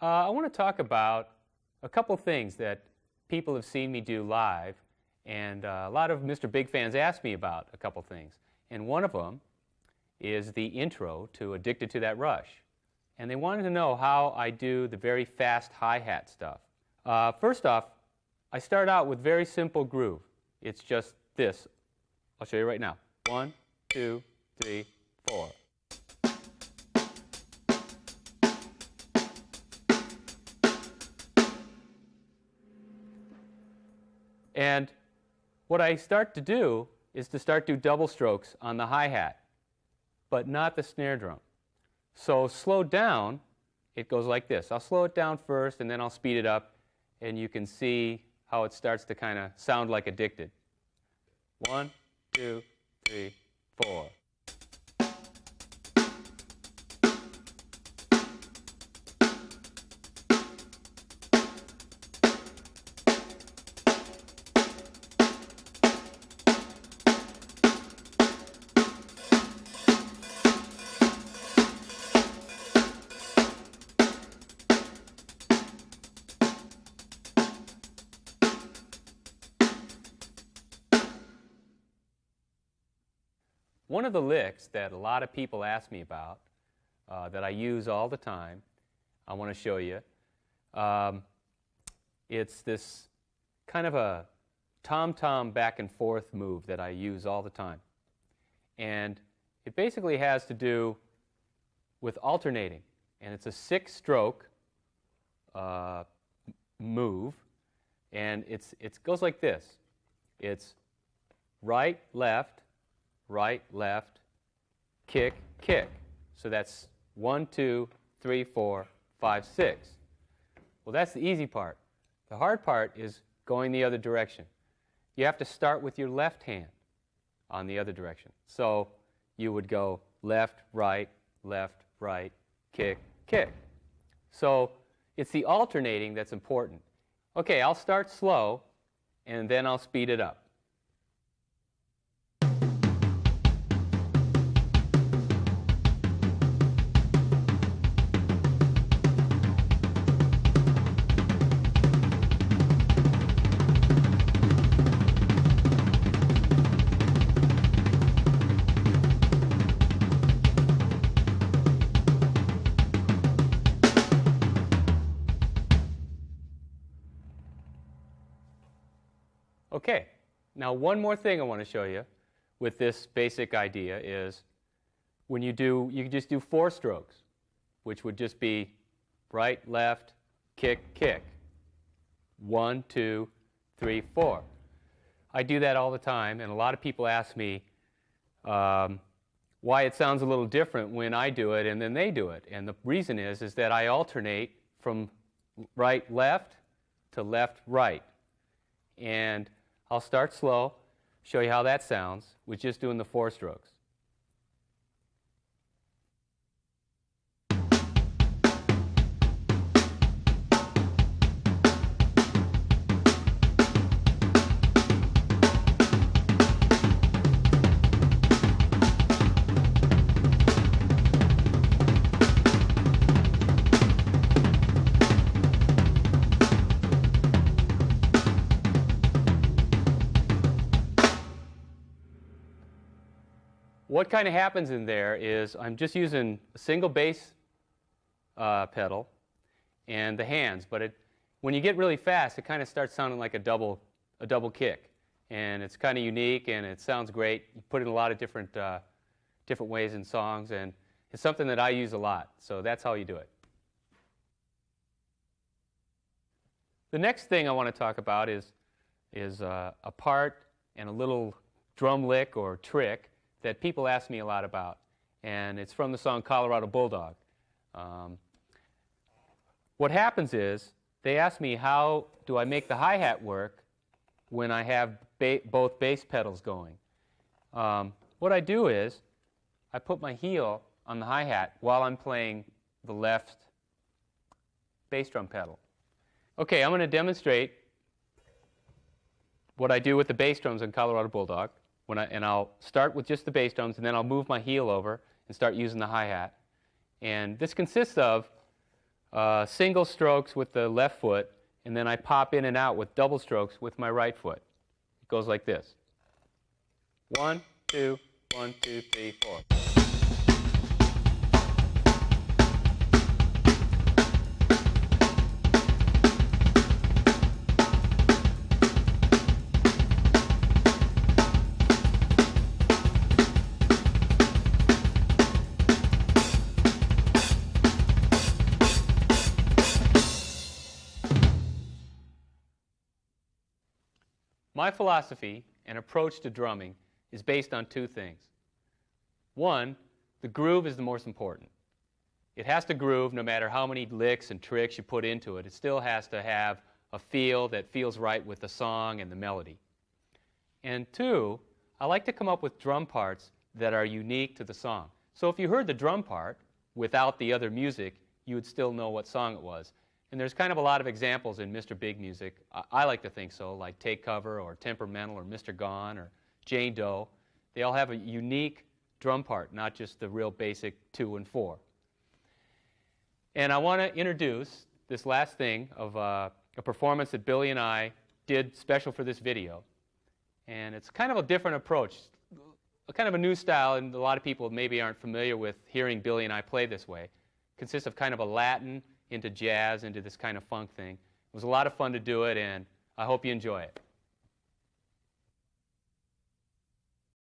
I want to talk about a couple things that people have seen me do live, and a lot of MR.BIG fans ask me about a couple things. And one of them is the intro to Addicted to That Rush. And they wanted to know how I do the very fast hi-hat stuff. First off, I start out with very simple groove. It's just this. I'll show you right now. 1, 2, 3, 4. And what I start to do is to start do double strokes on the hi-hat, but not the snare drum. So slowed down, it goes like this. I'll slow it down first, and then I'll speed it up, and you can see how it starts to kind of sound like Addicted. 1, 2, 3, 4. One of the licks that a lot of people ask me about, that I use all the time, I want to show you. It's this kind of a tom-tom back and forth move that I use all the time. And it basically has to do with alternating. And it's a 6-stroke move. And it goes like this. It's right, left, right, left, kick, kick. So that's 1, 2, 3, 4, 5, 6. Well, that's the easy part. The hard part is going the other direction. You have to start with your left hand on the other direction. So you would go left, right, kick, kick. So it's the alternating that's important. Okay, I'll start slow, and then I'll speed it up. Okay, now one more thing I want to show you with this basic idea is when you can just do 4 strokes, which would just be right, left, kick, kick. 1, 2, 3, 4. I do that all the time, and a lot of people ask me why it sounds a little different when I do it and then they do it. And the reason is that I alternate from right, left to left, right. And I'll start slow, show you how that sounds with just doing the 4 strokes. What kind of happens in there is I'm just using a single bass pedal and the hands, but when you get really fast, it kind of starts sounding like a double kick, and it's kind of unique and it sounds great. You put it in a lot of different ways in songs, and it's something that I use a lot. So that's how you do it. The next thing I want to talk about is a part and a little drum lick or trick that people ask me a lot about, and it's from the song Colorado Bulldog. What happens is they ask me how do I make the hi-hat work when I have both bass pedals going. What I do is I put my heel on the hi-hat while I'm playing the left bass drum pedal. Okay, I'm going to demonstrate what I do with the bass drums in Colorado Bulldog. And I'll start with just the bass drums, and then I'll move my heel over and start using the hi-hat. And this consists of single strokes with the left foot, and then I pop in and out with double strokes with my right foot. It goes like this. 1, 2, 1, 2, 3, 4. My philosophy and approach to drumming is based on two things. One, the groove is the most important. It has to groove no matter how many licks and tricks you put into it. It still has to have a feel that feels right with the song and the melody. And two, I like to come up with drum parts that are unique to the song. So if you heard the drum part without the other music, you would still know what song it was. And there's kind of a lot of examples in MR.BIG music. I like to think so, like Take Cover or Temperamental or Mr. Gone or Jane Doe. They all have a unique drum part, not just the real basic 2 and 4. And I want to introduce this last thing of a performance that Billy and I did special for this video. And it's kind of a different approach, a kind of a new style, and a lot of people maybe aren't familiar with hearing Billy and I play this way. It consists of kind of a Latin into jazz, into this kind of funk thing. It was a lot of fun to do it, and I hope you enjoy it.